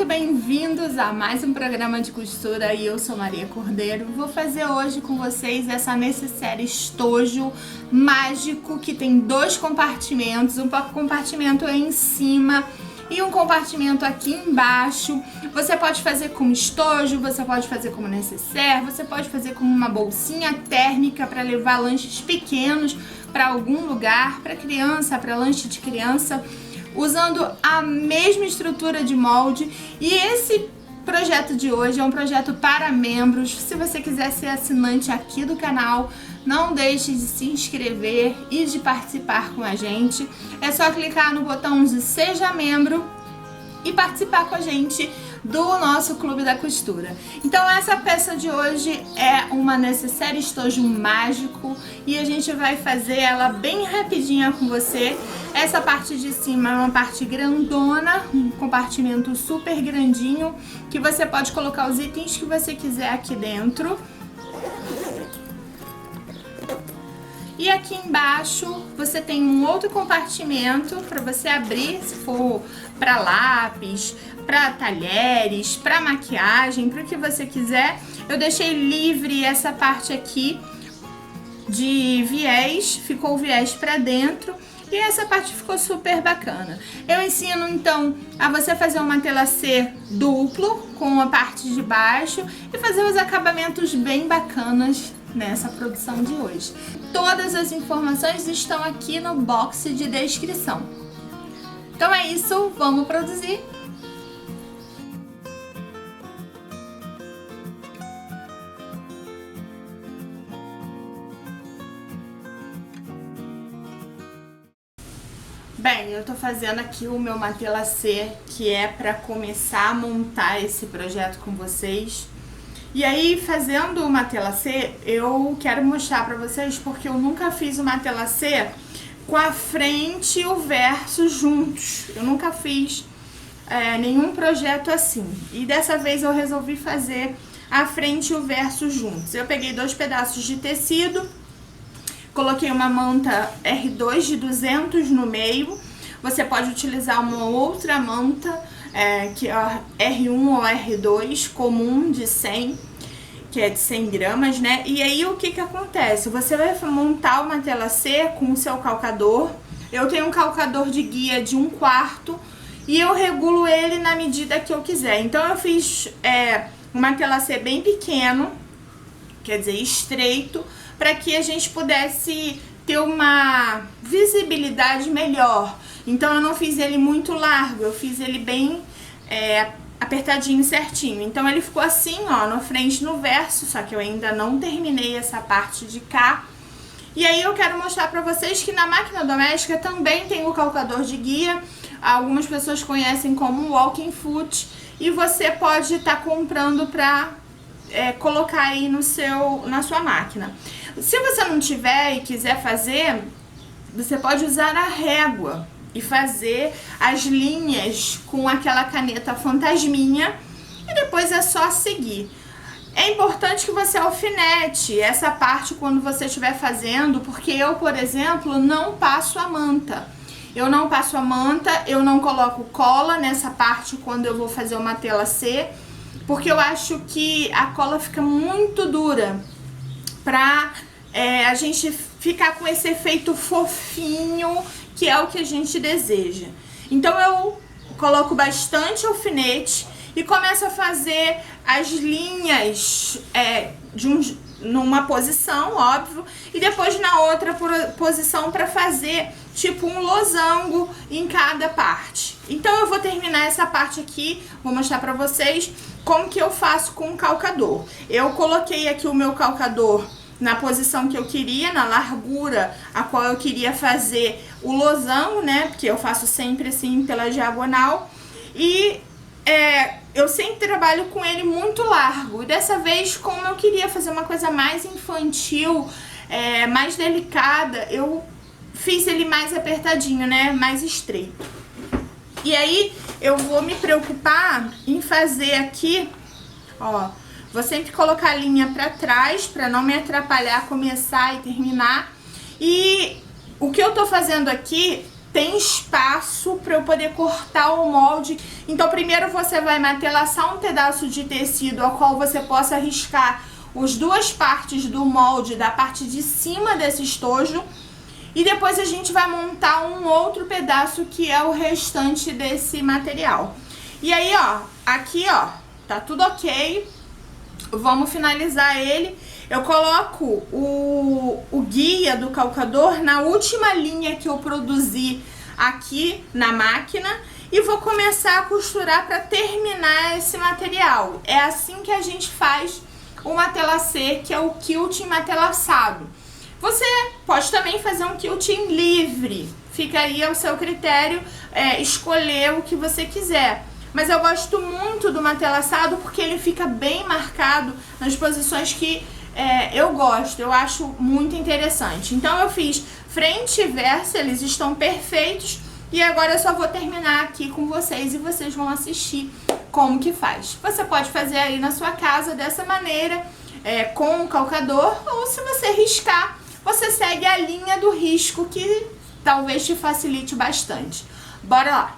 muito bem-vindos a mais um programa de costura e eu sou Maria Cordeiro. Vou fazer hoje com vocês essa necessaire estojo mágico que tem dois compartimentos, um compartimento aí em cima e um compartimento aqui embaixo. Você pode fazer como estojo, você pode fazer como necessaire, você pode fazer como uma bolsinha térmica para levar lanches pequenos para algum lugar, para criança, para lanche de criança, usando a mesma estrutura de molde. E esse projeto de hoje é um projeto para membros. Se você quiser ser assinante aqui do canal, não deixe de se inscrever e de participar com a gente. É só clicar no botão de Seja Membro e participar com a gente do nosso Clube da Costura. Então essa peça de hoje é uma necessaire estojo mágico e a gente vai fazer ela bem rapidinha com você. Essa parte de cima é uma parte grandona, um compartimento super grandinho, que você pode colocar os itens que você quiser aqui dentro. E aqui embaixo você tem um outro compartimento para você abrir, se for para lápis, para talheres, para maquiagem, para o que você quiser. Eu deixei livre essa parte aqui de viés, ficou o viés para dentro. E essa parte ficou super bacana. Eu ensino então a você fazer um matelacê duplo com a parte de baixo e fazer os acabamentos bem bacanas nessa produção de hoje. Todas as informações estão aqui no box de descrição. Então é isso, vamos produzir! Bem, eu tô fazendo aqui o meu matelacê, que é para começar a montar esse projeto com vocês. E aí, fazendo o matelacê, eu quero mostrar pra vocês, porque eu nunca fiz o matelacê com a frente e o verso juntos. Eu nunca fiz nenhum projeto assim. E dessa vez eu resolvi fazer a frente e o verso juntos. Eu peguei 2 pedaços de tecido, coloquei uma manta R2 de 200 no meio. Você pode utilizar uma outra manta, que é a R1 ou R2 comum de 100, que é de 100 gramas, né? E aí o que acontece? Você vai montar o matelacê com o seu calcador. Eu tenho um calcador de guia de 1/4 e eu regulo ele na medida que eu quiser. Então eu fiz um matelacê bem pequeno, quer dizer, estreito, para que a gente pudesse ter uma visibilidade melhor. Então eu não fiz ele muito largo, eu fiz ele bem apertadinho, certinho. Então ele ficou assim, ó, na frente e no verso, só que eu ainda não terminei essa parte de cá. E aí eu quero mostrar pra vocês que na máquina doméstica também tem o calcador de guia. Algumas pessoas conhecem como walking foot, e você pode estar comprando pra colocar aí na sua máquina. Se você não tiver e quiser fazer, você pode usar a régua e fazer as linhas com aquela caneta fantasminha e depois é só seguir. É importante que você alfinete essa parte quando você estiver fazendo, porque eu, por exemplo, não passo a manta. Eu não passo a manta, eu não coloco cola nessa parte quando eu vou fazer o matelacê, porque eu acho que a cola fica muito dura pra a gente ficar com esse efeito fofinho, que é o que a gente deseja. Então eu coloco bastante alfinete e começo a fazer as linhas numa posição, óbvio, e depois na outra posição para fazer tipo um losango em cada parte. Então eu vou terminar essa parte aqui, vou mostrar pra vocês como que eu faço com o calcador. Eu coloquei aqui o meu calcador na posição que eu queria, na largura a qual eu queria fazer o losango, né? Porque eu faço sempre assim pela diagonal. E eu sempre trabalho com ele muito largo. E dessa vez, como eu queria fazer uma coisa mais infantil, mais delicada, eu fiz ele mais apertadinho, né? Mais estreito. E aí eu vou me preocupar em fazer aqui, ó. Vou sempre colocar a linha pra trás, pra não me atrapalhar, começar e terminar. E o que eu tô fazendo aqui tem espaço para eu poder cortar o molde. Então primeiro você vai matelaçar um pedaço de tecido ao qual você possa riscar as duas partes do molde da parte de cima desse estojo. E depois a gente vai montar um outro pedaço que é o restante desse material. E aí, ó, aqui, ó, tá tudo ok. Vamos finalizar ele. Eu coloco o guia do calcador na última linha que eu produzi aqui na máquina e vou começar a costurar para terminar esse material. É assim que a gente faz o matelacê, que é o quilting matelaçado. Você pode também fazer um quilting livre, fica aí ao seu critério escolher o que você quiser. Mas eu gosto muito do matelaçado porque ele fica bem marcado nas posições que eu gosto, eu acho muito interessante. Então eu fiz frente e verso, eles estão perfeitos. E agora eu só vou terminar aqui com vocês e vocês vão assistir como que faz. Você pode fazer aí na sua casa dessa maneira, com o calcador, ou se você riscar, você segue a linha do risco que talvez te facilite bastante. Bora lá!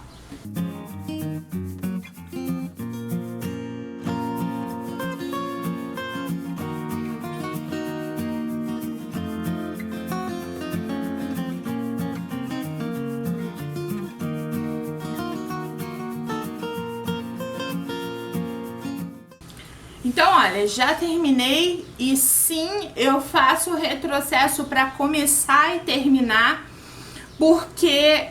Então, olha, já terminei e sim, eu faço o retrocesso para começar e terminar, porque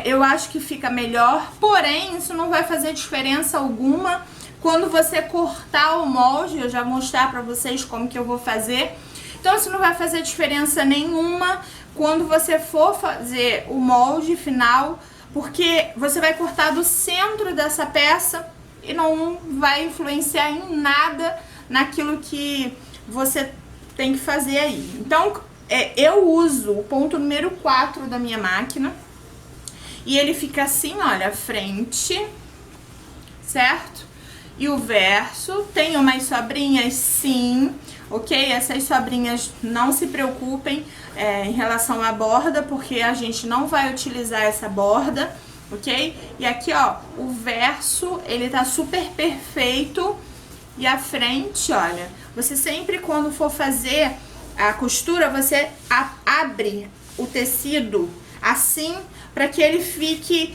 eu acho que fica melhor, porém, isso não vai fazer diferença alguma quando você cortar o molde. Eu já vou mostrar para vocês como que eu vou fazer. Então, isso não vai fazer diferença nenhuma quando você for fazer o molde final, porque você vai cortar do centro dessa peça e não vai influenciar em nada naquilo que você tem que fazer aí. Então, eu uso o ponto número 4 da minha máquina. E ele fica assim, olha, frente, certo? E o verso, tem umas sobrinhas, sim, ok? Essas sobrinhas, não se preocupem em relação à borda, porque a gente não vai utilizar essa borda, ok? E aqui, ó, o verso, ele tá super perfeito. E a frente, olha, você sempre quando for fazer a costura, você abre o tecido assim, para que ele fique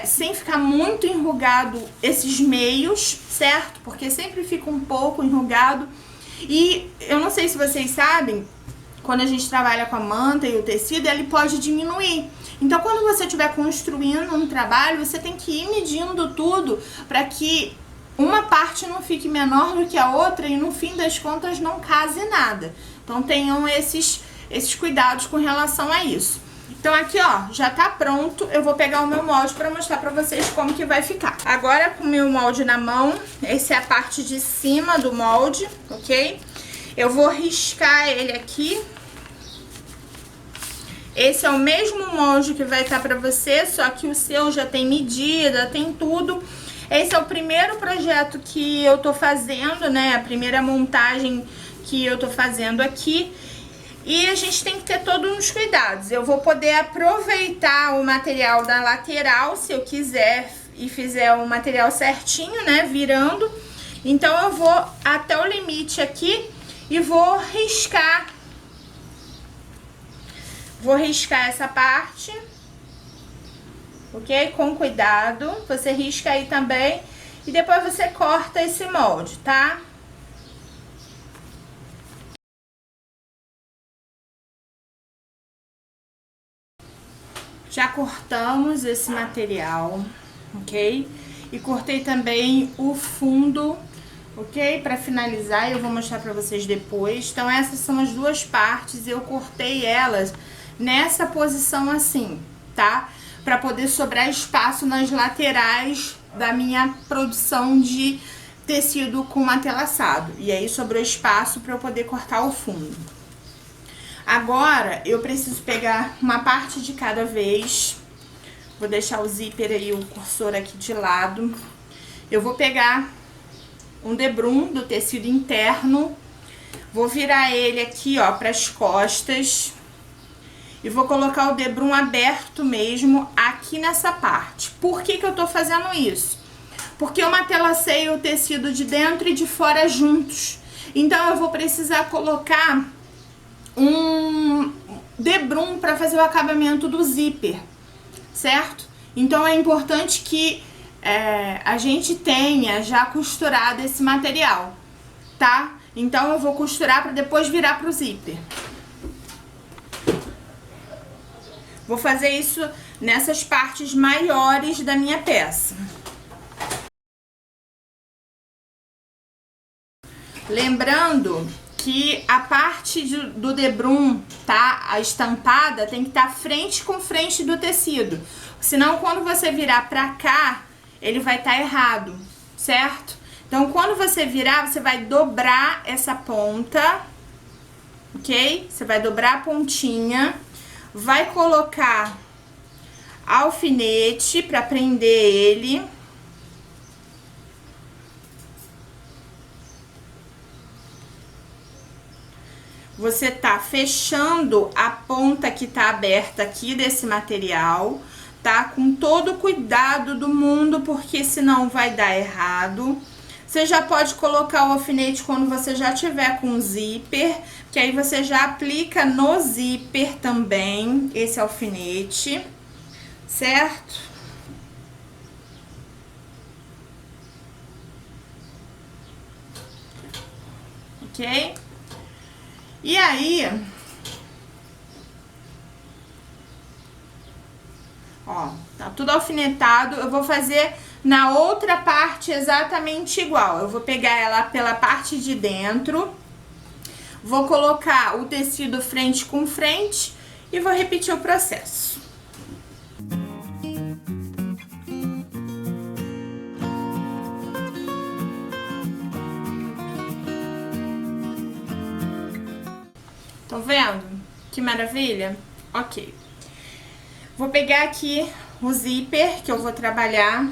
sem ficar muito enrugado esses meios, certo? Porque sempre fica um pouco enrugado. E eu não sei se vocês sabem, quando a gente trabalha com a manta e o tecido, ele pode diminuir. Então, quando você estiver construindo um trabalho, você tem que ir medindo tudo para que uma parte não fique menor do que a outra e no fim das contas não case nada. Então, tenham esses cuidados com relação a isso. Então, aqui, ó, já tá pronto. Eu vou pegar o meu molde para mostrar para vocês como que vai ficar. Agora, com o meu molde na mão, essa é a parte de cima do molde, ok? Eu vou riscar ele aqui. Esse é o mesmo molde que vai estar para você, só que o seu já tem medida, tem tudo. Esse é o primeiro projeto que eu tô fazendo, né? A primeira montagem que eu tô fazendo aqui. E a gente tem que ter todos os cuidados. Eu vou poder aproveitar o material da lateral, se eu quiser e fizer o material certinho, né? Virando. Então eu vou até o limite aqui e vou riscar. Vou riscar essa parte, ok? Com cuidado, você risca aí também e depois você corta esse molde, tá? Já cortamos esse material, ok? E cortei também o fundo, ok? Para finalizar, eu vou mostrar para vocês depois. Então, essas são as duas partes, eu cortei elas nessa posição assim, tá? Para poder sobrar espaço nas laterais da minha produção de tecido com matelaçado. E aí sobrou espaço para eu poder cortar o fundo. Agora eu preciso pegar uma parte de cada vez. Vou deixar o zíper aí, o cursor aqui de lado. Eu vou pegar um debrum do tecido interno. Vou virar ele aqui, ó, para as costas. e vou colocar o debrum aberto mesmo aqui nessa parte. Por que que eu tô fazendo isso? Porque eu matelacei o tecido de dentro e de fora juntos. Então eu vou precisar colocar um debrum para fazer o acabamento do zíper, certo? Então é importante que a gente tenha já costurado esse material, tá? Então eu vou costurar para depois virar pro zíper. Vou fazer isso nessas partes maiores da minha peça. Lembrando que a parte do debrum, tá? A estampada tem que estar frente com frente do tecido. Senão, quando você virar pra cá, ele vai estar errado, certo? Então, quando você virar, você vai dobrar essa ponta, ok? Você vai dobrar a pontinha, vai colocar alfinete pra prender ele. Você tá fechando a ponta que tá aberta aqui desse material, tá? Com todo o cuidado do mundo, porque senão vai dar errado. Você já pode colocar o alfinete quando você já tiver com o zíper, que aí você já aplica no zíper também esse alfinete, certo? Ok? E aí, ó, tá tudo alfinetado. Eu vou fazer na outra parte exatamente igual. Eu vou pegar ela pela parte de dentro, vou colocar o tecido frente com frente e vou repetir o processo. Estão vendo? Que maravilha? Ok. Vou pegar aqui o zíper que eu vou trabalhar.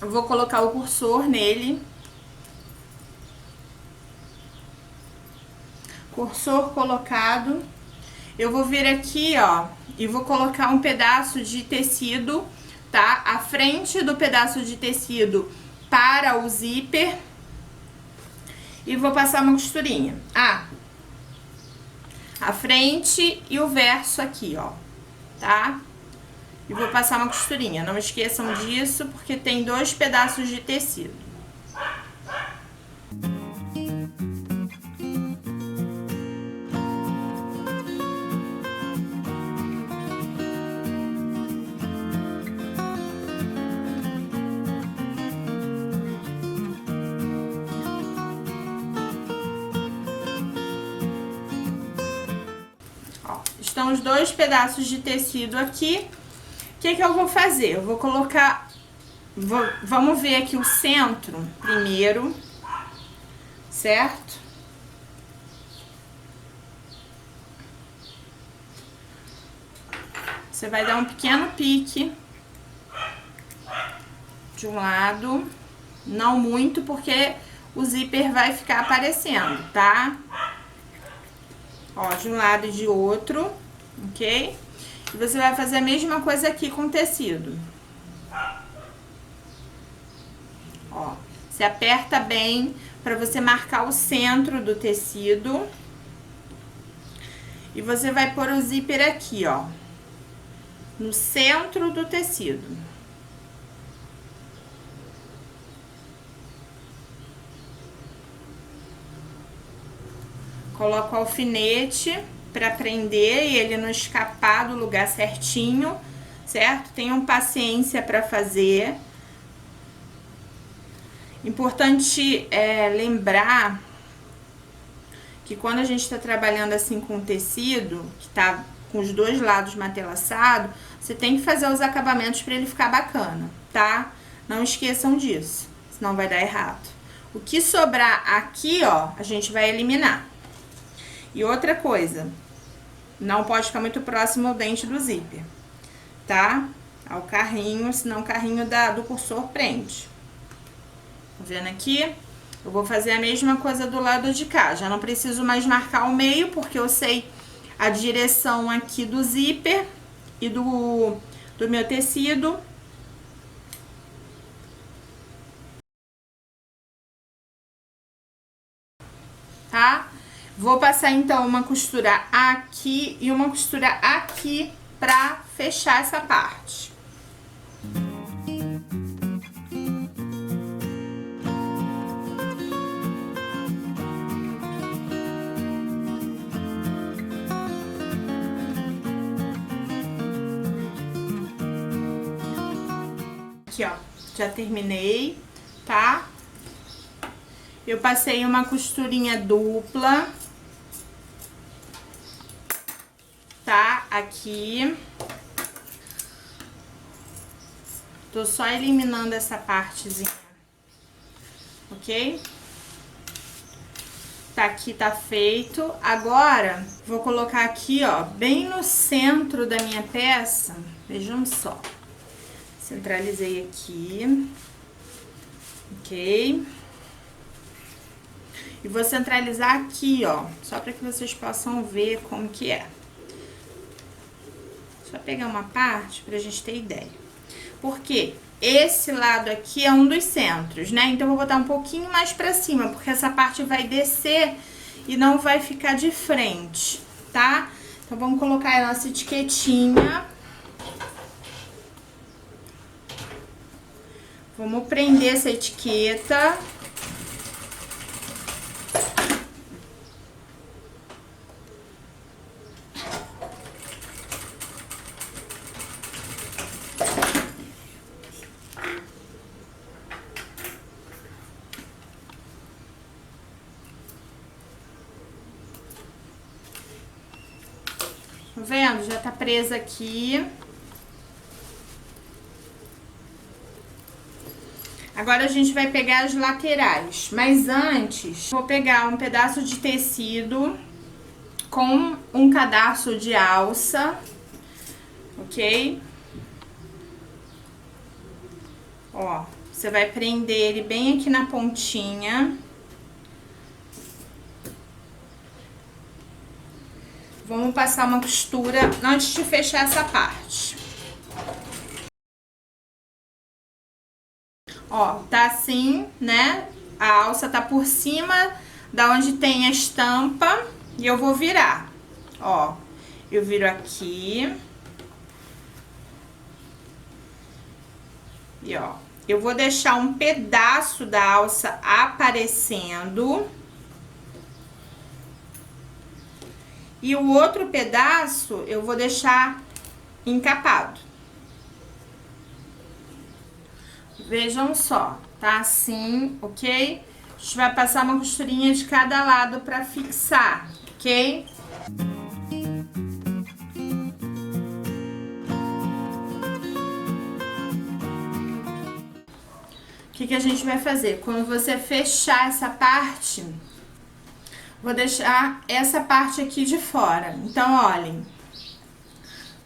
Eu vou colocar o cursor nele. Cursor colocado. Eu vou vir aqui, ó, e vou colocar um pedaço de tecido, tá? À frente do pedaço de tecido para o zíper. E vou passar uma costurinha. A frente e o verso aqui, ó, tá? E vou passar uma costurinha. Não esqueçam disso, porque tem 2 pedaços de tecido. Estão os 2 pedaços de tecido aqui. O que que eu vou fazer? Eu vou colocar... vamos ver aqui o centro primeiro, certo? Você vai dar um pequeno pique de um lado, não muito, porque o zíper vai ficar aparecendo, tá? Ó, de um lado e de outro, ok? E você vai fazer a mesma coisa aqui com o tecido. Ó, você aperta bem pra você marcar o centro do tecido. E você vai pôr o zíper aqui, ó, no centro do tecido. Coloco o alfinete pra prender e ele não escapar do lugar certinho, certo? Tenham paciência pra fazer. Importante lembrar que quando a gente tá trabalhando assim com o tecido, que tá com os 2 lados matelaçados, você tem que fazer os acabamentos pra ele ficar bacana, tá? Não esqueçam disso, senão vai dar errado. O que sobrar aqui, ó, a gente vai eliminar. E outra coisa, não pode ficar muito próximo ao dente do zíper, tá? Ao carrinho, senão o carrinho do cursor prende. Tá vendo aqui? Eu vou fazer a mesma coisa do lado de cá. Já não preciso mais marcar o meio, porque eu sei a direção aqui do zíper e do meu tecido. Tá? Vou passar então uma costura aqui e uma costura aqui pra fechar essa parte. Aqui, ó, já terminei, tá? Eu passei uma costurinha dupla, tá? Aqui. Tô só eliminando essa partezinha, ok? Tá aqui, tá feito. Agora, vou colocar aqui, ó, bem no centro da minha peça. Vejam só. Centralizei aqui. Ok? E vou centralizar aqui, ó, só para que vocês possam ver como que é. Só pegar uma parte pra gente ter ideia. Porque esse lado aqui é um dos centros, né? Então, eu vou botar um pouquinho mais pra cima, porque essa parte vai descer e não vai ficar de frente, tá? Então, vamos colocar a nossa etiquetinha. Vamos prender essa etiqueta. Tá vendo? Já tá presa aqui. Agora a gente vai pegar as laterais, mas antes vou pegar um pedaço de tecido com um cadarço de alça, ok? Ó, você vai prender ele bem aqui na pontinha. Vamos passar uma costura antes de fechar essa parte. Ó, tá assim, né? A alça tá por cima da onde tem a estampa e eu vou virar. Ó, eu viro aqui. E ó, eu vou deixar um pedaço da alça aparecendo. E o outro pedaço eu vou deixar encapado. Vejam só, tá assim, ok? A gente vai passar uma costurinha de cada lado pra fixar, ok? O que a gente vai fazer? Quando você fechar essa parte, vou deixar essa parte aqui de fora. Então, olhem,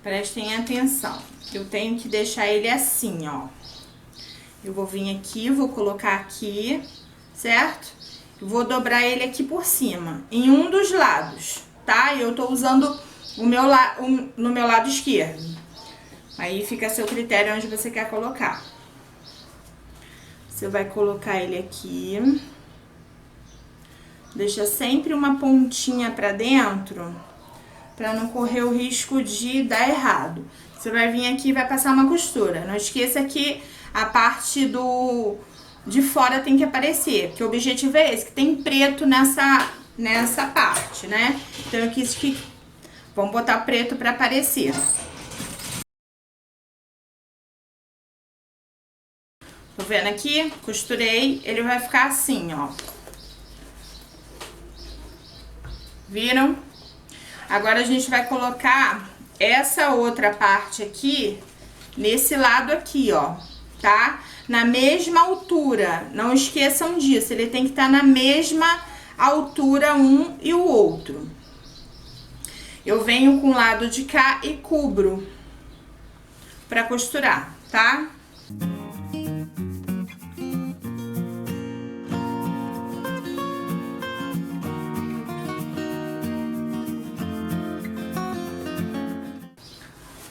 prestem atenção. Eu tenho que deixar ele assim, ó. Eu vou vir aqui, vou colocar aqui, certo? Eu vou dobrar ele aqui por cima, em um dos lados, tá? Eu tô usando no meu lado esquerdo. Aí fica a seu critério onde você quer colocar. Você vai colocar ele aqui. Deixa sempre uma pontinha pra dentro, pra não correr o risco de dar errado. Você vai vir aqui e vai passar uma costura. Não esqueça que a parte de fora tem que aparecer, que o objetivo é esse, que tem preto nessa parte, né? Então, eu quis que... Vamos botar preto pra aparecer. Tô vendo aqui? Costurei, ele vai ficar assim, ó. Viram? Agora, a gente vai colocar essa outra parte aqui, nesse lado aqui, ó, tá? Na mesma altura, não esqueçam disso, ele tem que estar na mesma altura um e o outro. Eu venho com o lado de cá e cubro pra costurar, tá?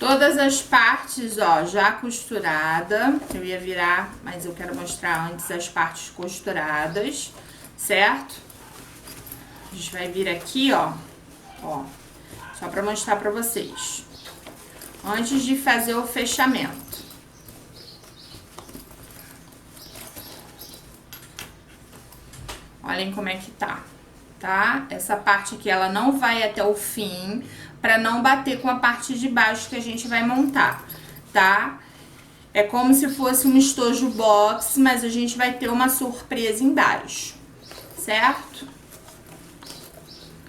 Todas as partes, ó, já costurada. Eu ia virar, mas eu quero mostrar antes as partes costuradas, certo? A gente vai vir aqui, ó, só pra mostrar pra vocês. Antes de fazer o fechamento. Olhem como é que tá? Essa parte aqui, ela não vai até o fim, pra não bater com a parte de baixo que a gente vai montar, tá? É como se fosse um estojo box, mas a gente vai ter uma surpresa embaixo, certo?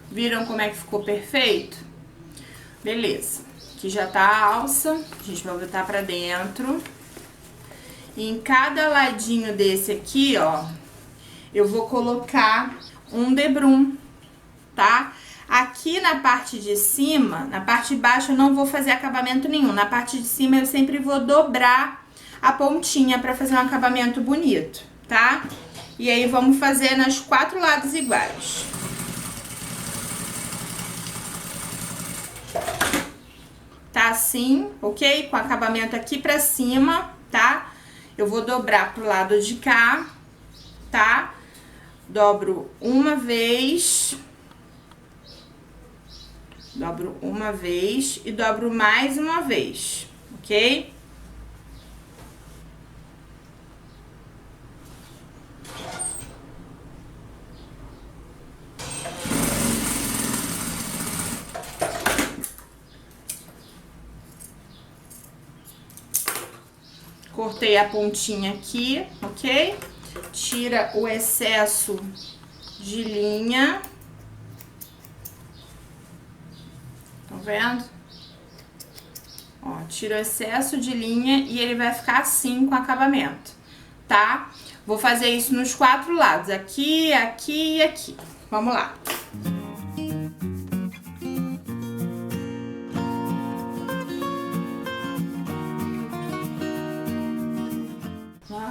Viram como é que ficou perfeito? Beleza. Aqui já tá a alça, a gente vai botar pra dentro. E em cada ladinho desse aqui, ó, eu vou colocar um debrum, tá? Aqui na parte de cima, na parte de baixo eu não vou fazer acabamento nenhum. Na parte de cima eu sempre vou dobrar a pontinha pra fazer um acabamento bonito, tá? E aí vamos fazer nas 4 lados iguais. Tá assim, ok? Com acabamento aqui pra cima, tá? Eu vou dobrar pro lado de cá, tá? Dobro uma vez. Dobro uma vez e dobro mais uma vez, ok? Cortei a pontinha aqui, ok? Tira o excesso de linha. Estão vendo? Ó, tira o excesso de linha e ele vai ficar assim com acabamento, tá? Vou fazer isso nos 4 lados, aqui, aqui e aqui. Vamos lá.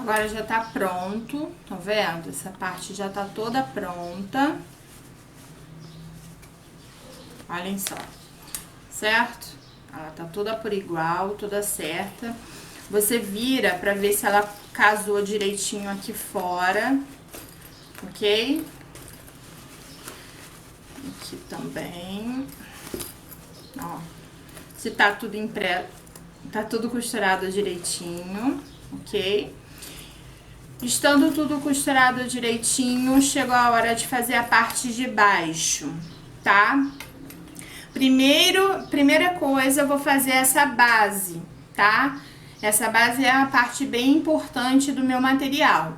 Agora já tá pronto, tá vendo? Essa parte já tá toda pronta. Olhem só, certo? Ela tá toda por igual, toda certa. Você vira pra ver se ela casou direitinho aqui fora, ok? Aqui também. Ó, se tá tudo tá tudo costurado direitinho, ok? Estando tudo costurado direitinho, chegou a hora de fazer a parte de baixo, tá? Primeira coisa, eu vou fazer essa base, tá? Essa base é a parte bem importante do meu material.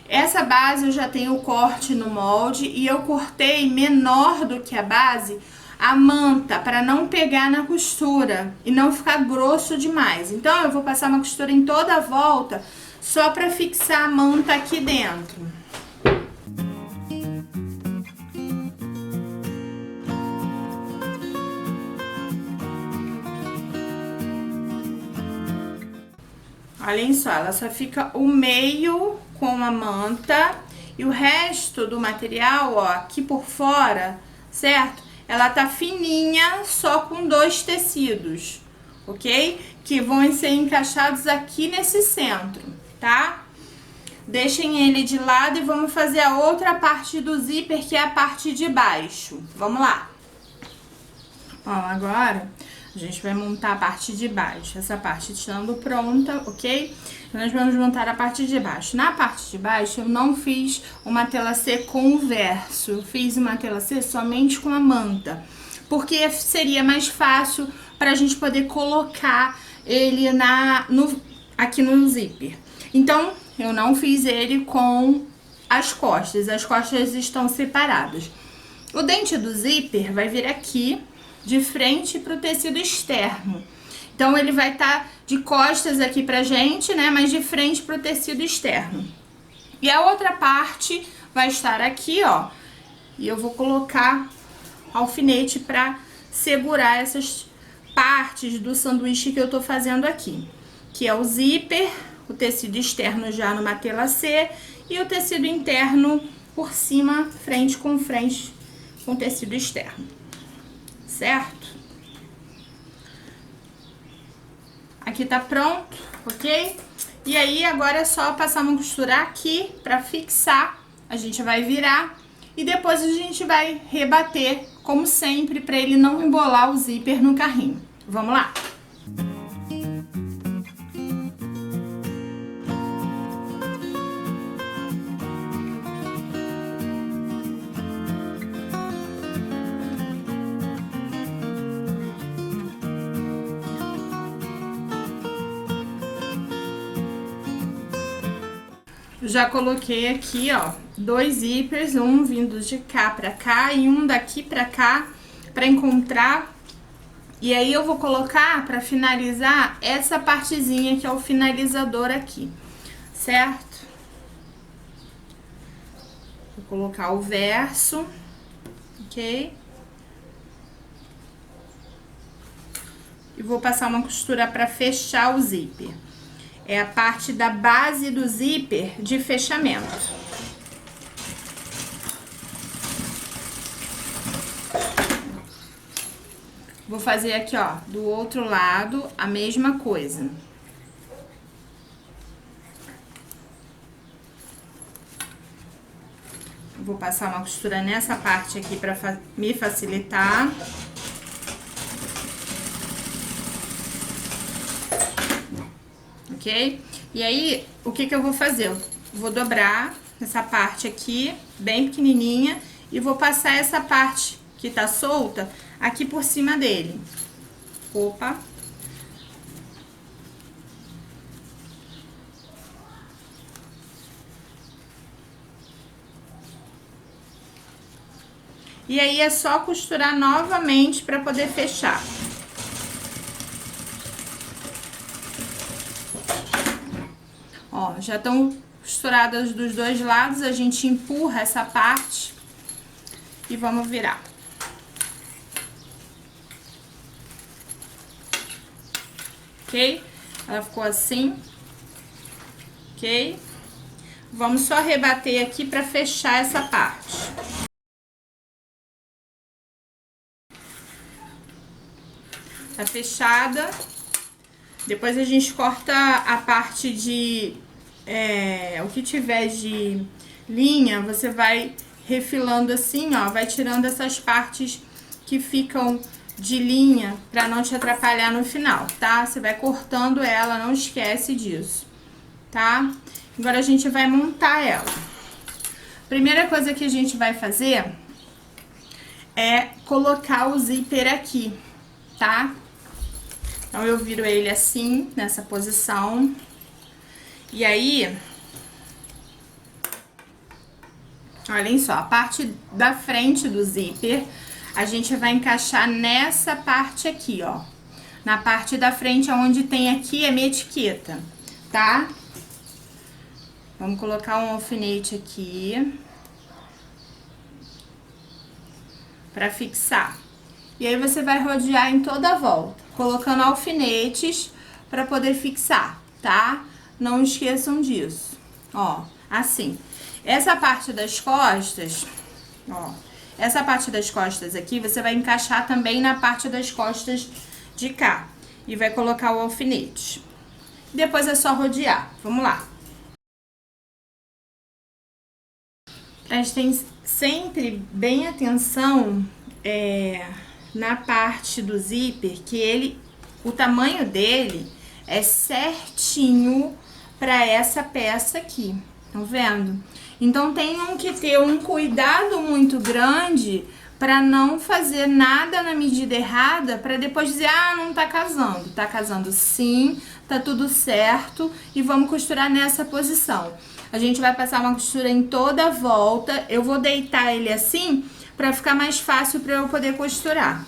Essa base eu já tenho o corte no molde e eu cortei menor do que a base a manta para não pegar na costura e não ficar grosso demais. Então eu vou passar uma costura em toda a volta só para fixar a manta aqui dentro. Olhem só, ela só fica o meio com a manta e o resto do material, ó, aqui por fora, certo? Ela tá fininha, só com 2 tecidos, ok? Que vão ser encaixados aqui nesse centro, tá? Deixem ele de lado e vamos fazer a outra parte do zíper, que é a parte de baixo. Vamos lá. Ó, agora a gente vai montar a parte de baixo. Essa parte estando pronta, ok? Nós vamos montar a parte de baixo. Na parte de baixo, eu não fiz uma telacê com o verso. Eu fiz uma telacê somente com a manta. Porque seria mais fácil pra gente poder colocar ele aqui no zíper. Então, eu não fiz ele com as costas. As costas estão separadas. O dente do zíper vai vir aqui, de frente pro tecido externo. Então, ele vai estar de costas aqui pra gente, né? Mas de frente pro tecido externo. E a outra parte vai estar aqui, ó. E eu vou colocar alfinete pra segurar essas partes do sanduíche que eu tô fazendo aqui. Que é o zíper, o tecido externo já no matelassê e o tecido interno por cima, frente com o tecido externo. Certo? aqui tá pronto, ok? E aí agora é só passar uma costura aqui pra fixar. A gente vai virar e depois a gente vai rebater, como sempre, pra ele não embolar o zíper no carrinho. Vamos lá! Já coloquei aqui, ó, 2 zíperes, um vindo de cá pra cá e um daqui pra cá, pra encontrar. E aí eu vou colocar pra finalizar essa partezinha que é o finalizador aqui, certo? Vou colocar o verso, ok? E vou passar uma costura pra fechar o zíper. É a parte da base do zíper de fechamento. Vou fazer aqui, ó, do outro lado a mesma coisa. Vou passar uma costura nessa parte aqui pra me facilitar. Ok? E aí, o que eu vou fazer? Eu vou dobrar essa parte aqui, bem pequenininha, e vou passar essa parte que tá solta aqui por cima dele. Opa! E aí, é só costurar novamente pra poder fechar. Ó, já estão costuradas dos dois lados, a gente empurra essa parte e vamos virar. Ok? Ela ficou assim, ok? Vamos só rebater aqui pra fechar essa parte. Tá fechada. Depois a gente corta a parte de... o que tiver de linha, você vai refilando assim, ó. Vai tirando essas partes que ficam de linha pra não te atrapalhar no final, tá? Você vai cortando ela, não esquece disso, tá? Agora a gente vai montar ela. Primeira coisa que a gente vai fazer é colocar o zíper aqui, tá? Então, eu viro ele assim, nessa posição. E aí, olhem só, a parte da frente do zíper, a gente vai encaixar nessa parte aqui, ó. Na parte da frente, onde tem aqui a minha etiqueta, tá? Vamos colocar um alfinete aqui. Pra fixar. E aí, você vai rodear em toda a volta, colocando alfinetes pra poder fixar, tá? Não esqueçam disso. Ó, assim. Essa parte das costas, ó, essa parte das costas aqui, você vai encaixar também na parte das costas de cá. E vai colocar o alfinete. Depois é só rodear. Vamos lá. Prestem sempre bem atenção, na parte do zíper, que o tamanho dele é certinho para essa peça aqui, estão vendo? Então, tenham que ter um cuidado muito grande para não fazer nada na medida errada, para depois dizer, ah, não tá casando. Tá casando sim, tá tudo certo, e vamos costurar nessa posição. A gente vai passar uma costura em toda a volta, eu vou deitar ele assim, para ficar mais fácil para eu poder costurar.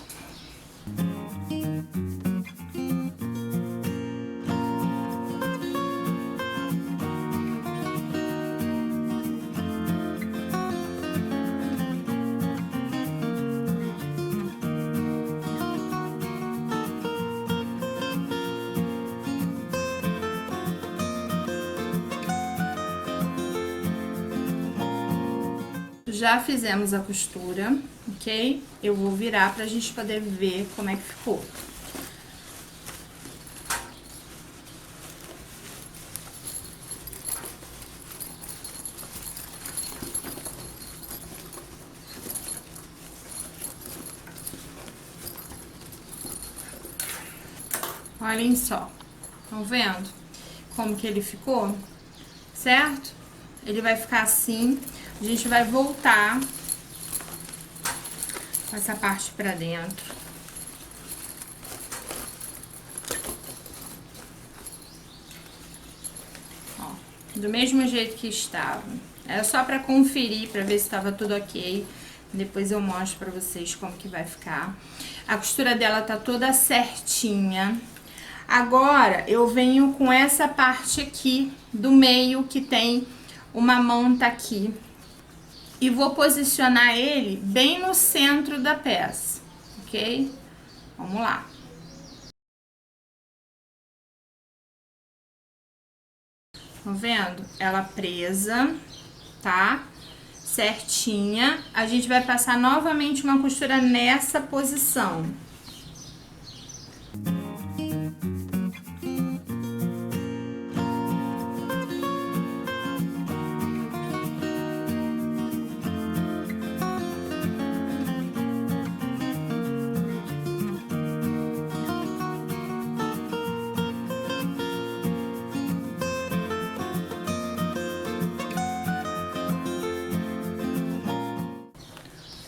Já fizemos a costura, ok? Eu vou virar pra gente poder ver como é que ficou. Olhem só. Estão vendo como que ele ficou? Certo? Ele vai ficar assim. A gente vai voltar com essa parte pra dentro. Ó, do mesmo jeito que estava. Era só pra conferir, pra ver se estava tudo ok. Depois eu mostro pra vocês como que vai ficar. A costura dela tá toda certinha. Agora, eu venho com essa parte aqui do meio que tem uma manta aqui. E vou posicionar ele bem no centro da peça, ok? Vamos lá. Estão vendo? Ela presa, tá? Certinha. A gente vai passar novamente uma costura nessa posição.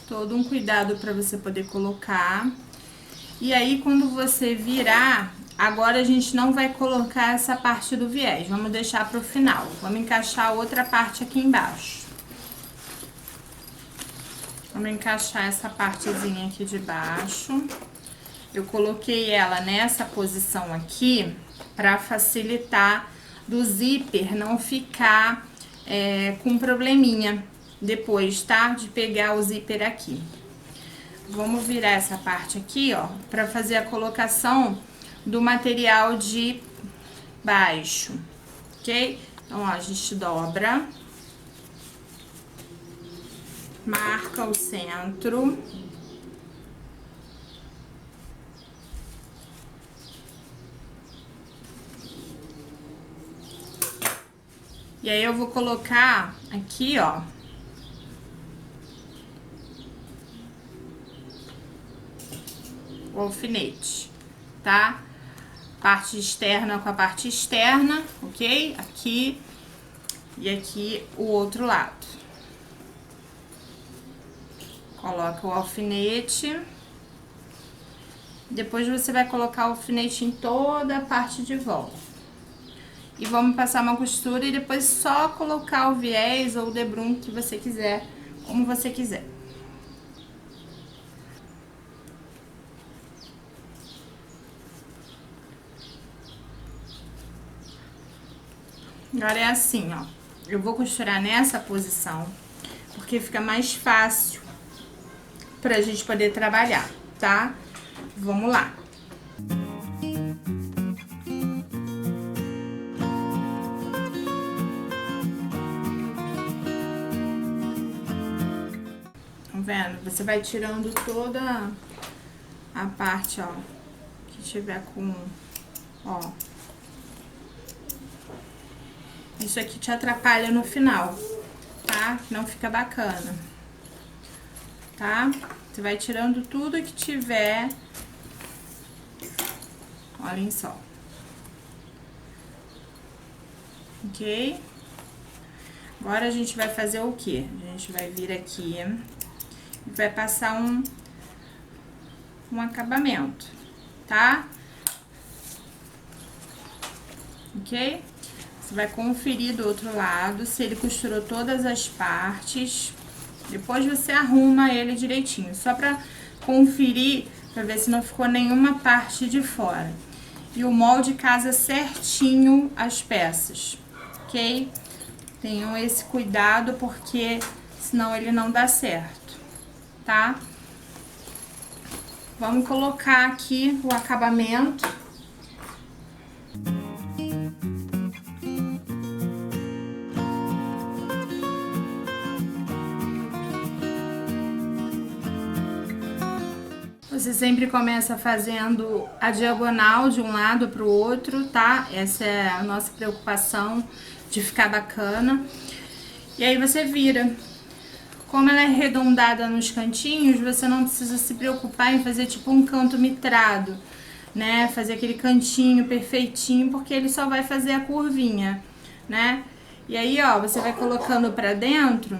Todo um cuidado para você poder colocar. E aí, quando você virar, agora a gente não vai colocar essa parte do viés, vamos deixar para o final. Vamos encaixar a outra parte aqui embaixo. Vamos encaixar essa partezinha aqui de baixo. Eu coloquei ela nessa posição aqui para facilitar do zíper não ficar com probleminha depois, tá? De pegar o zíper aqui. Vamos virar essa parte aqui, ó, pra fazer a colocação do material de baixo, ok? Então, ó, a gente dobra, marca o centro. E aí, eu vou colocar aqui, ó, o alfinete, tá? Parte externa com a parte externa, ok? Aqui e aqui o outro lado. Coloca o alfinete. Depois você vai colocar o alfinete em toda a parte de volta. E vamos passar uma costura e depois só colocar o viés ou o debrum que você quiser, como você quiser. Agora é assim, ó. Eu vou costurar nessa posição, porque fica mais fácil pra gente poder trabalhar, tá? Vamos lá. Tá vendo? Você vai tirando toda a parte, ó, que tiver com, ó. Isso aqui te atrapalha no final, tá? Não fica bacana, tá? Você vai tirando tudo que tiver. Olhem só. Ok? Agora a gente vai fazer o quê? A gente vai vir aqui e vai passar um acabamento, tá? Ok? Você vai conferir do outro lado se ele costurou todas as partes. Depois você arruma ele direitinho, só pra conferir, pra ver se não ficou nenhuma parte de fora. E o molde casa certinho as peças, ok? Tenham esse cuidado, porque senão ele não dá certo, tá? Vamos colocar aqui o acabamento. Você sempre começa fazendo a diagonal de um lado para o outro, tá? Essa é a nossa preocupação de ficar bacana. E aí você vira. Como ela é arredondada nos cantinhos, você não precisa se preocupar em fazer tipo um canto mitrado. né? Fazer aquele cantinho perfeitinho, porque ele só vai fazer a curvinha, né? E aí, ó, você vai colocando pra dentro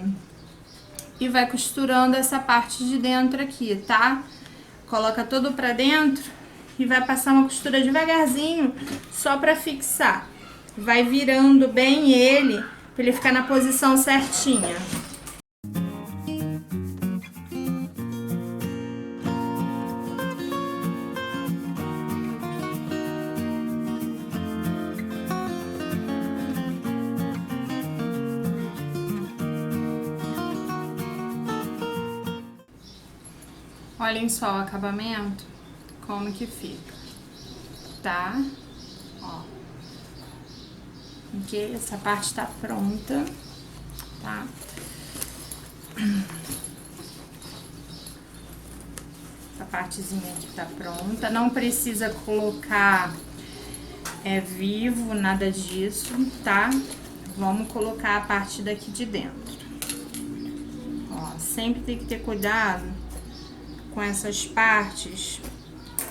e vai costurando essa parte de dentro aqui, tá? Coloca tudo pra dentro e vai passar uma costura devagarzinho, só pra fixar. Vai virando bem ele, pra ele ficar na posição certinha. Olhem só o acabamento, como que fica, tá? Ó. Ok? Essa parte tá pronta, tá? Essa partezinha aqui tá pronta. Não precisa colocar vivo, nada disso, tá? Vamos colocar a parte daqui de dentro. Ó, sempre tem que ter cuidado com essas partes.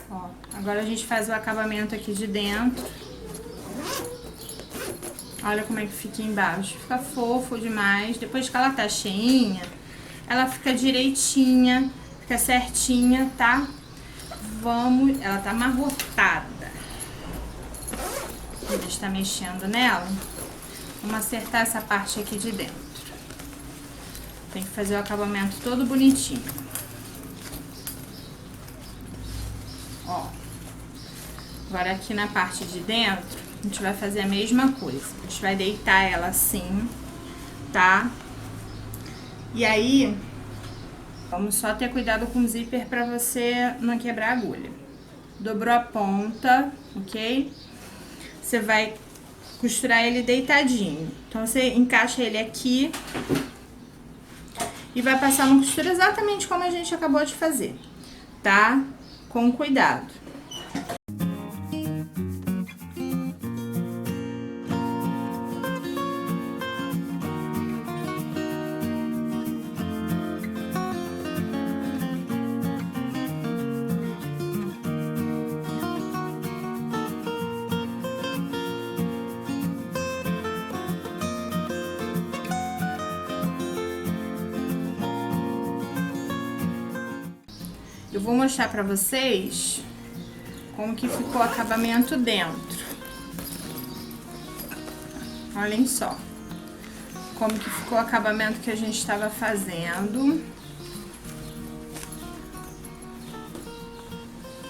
Ó, agora a gente faz o acabamento aqui de dentro. Olha como é que fica embaixo. Fica fofo demais. Depois que ela tá cheinha, ela fica direitinha, fica certinha, tá? Vamos... Ela tá amarrotada. A gente tá mexendo nela. Vamos acertar essa parte aqui de dentro. Tem que fazer o acabamento todo bonitinho. Ó, agora aqui na parte de dentro, a gente vai fazer a mesma coisa. A gente vai deitar ela assim, tá? E aí, vamos só ter cuidado com o zíper pra você não quebrar a agulha. Dobrou a ponta, ok? Você vai costurar ele deitadinho. Então, você encaixa ele aqui e vai passar uma costura exatamente como a gente acabou de fazer, tá? Com cuidado. Eu vou mostrar pra vocês como que ficou o acabamento dentro. Olhem só como que ficou o acabamento que a gente estava fazendo.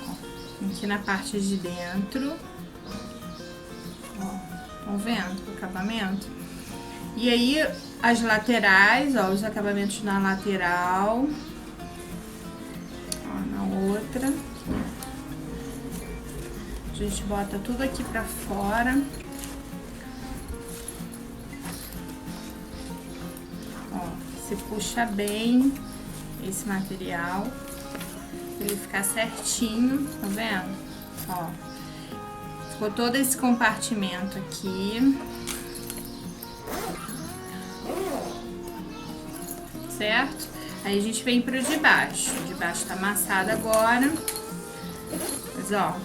Ó, aqui na parte de dentro. Ó, estão vendo o acabamento? E aí, as laterais, ó, os acabamentos na lateral. Outra, a gente bota tudo aqui pra fora. Ó, você puxa bem esse material pra ele ficar certinho, tá vendo? Ó, ficou todo esse compartimento aqui, certo? Aí a gente vem pro de baixo. O de baixo tá amassado agora. Mas ó,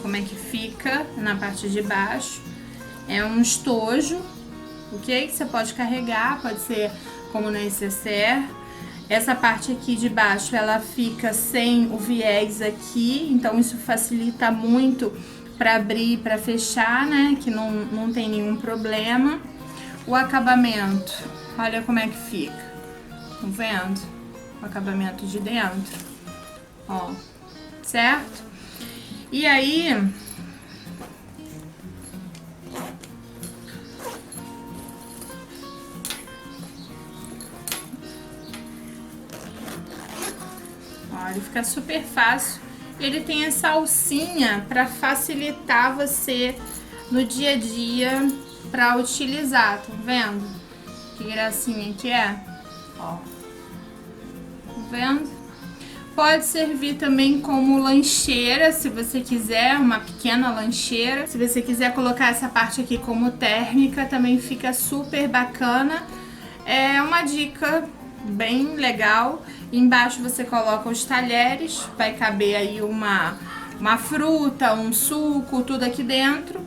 como é que fica na parte de baixo. É um estojo, ok? Que você pode carregar, pode ser como necessaire. Essa parte aqui de baixo, ela fica sem o viés aqui. Então isso facilita muito pra abrir e pra fechar, né? Que não tem nenhum problema. O acabamento, olha como é que fica. Estão vendo? O acabamento de dentro, ó, certo? E aí, ó, ele fica super fácil. Ele tem essa alcinha para facilitar você no dia a dia para utilizar, tá vendo? Que gracinha que é, ó. Vendo? Pode servir também como lancheira, se você quiser, uma pequena lancheira. Se você quiser colocar essa parte aqui como térmica, também fica super bacana. É uma dica bem legal. Embaixo você coloca os talheres, vai caber aí uma uma fruta, um suco, tudo aqui dentro,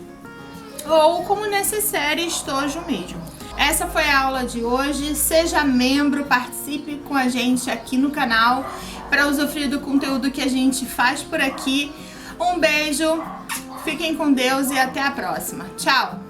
ou como necessário estojo mesmo. Essa foi a aula de hoje. Seja membro, participe com a gente aqui no canal para usufruir do conteúdo que a gente faz por aqui. Um beijo, fiquem com Deus e até a próxima. Tchau!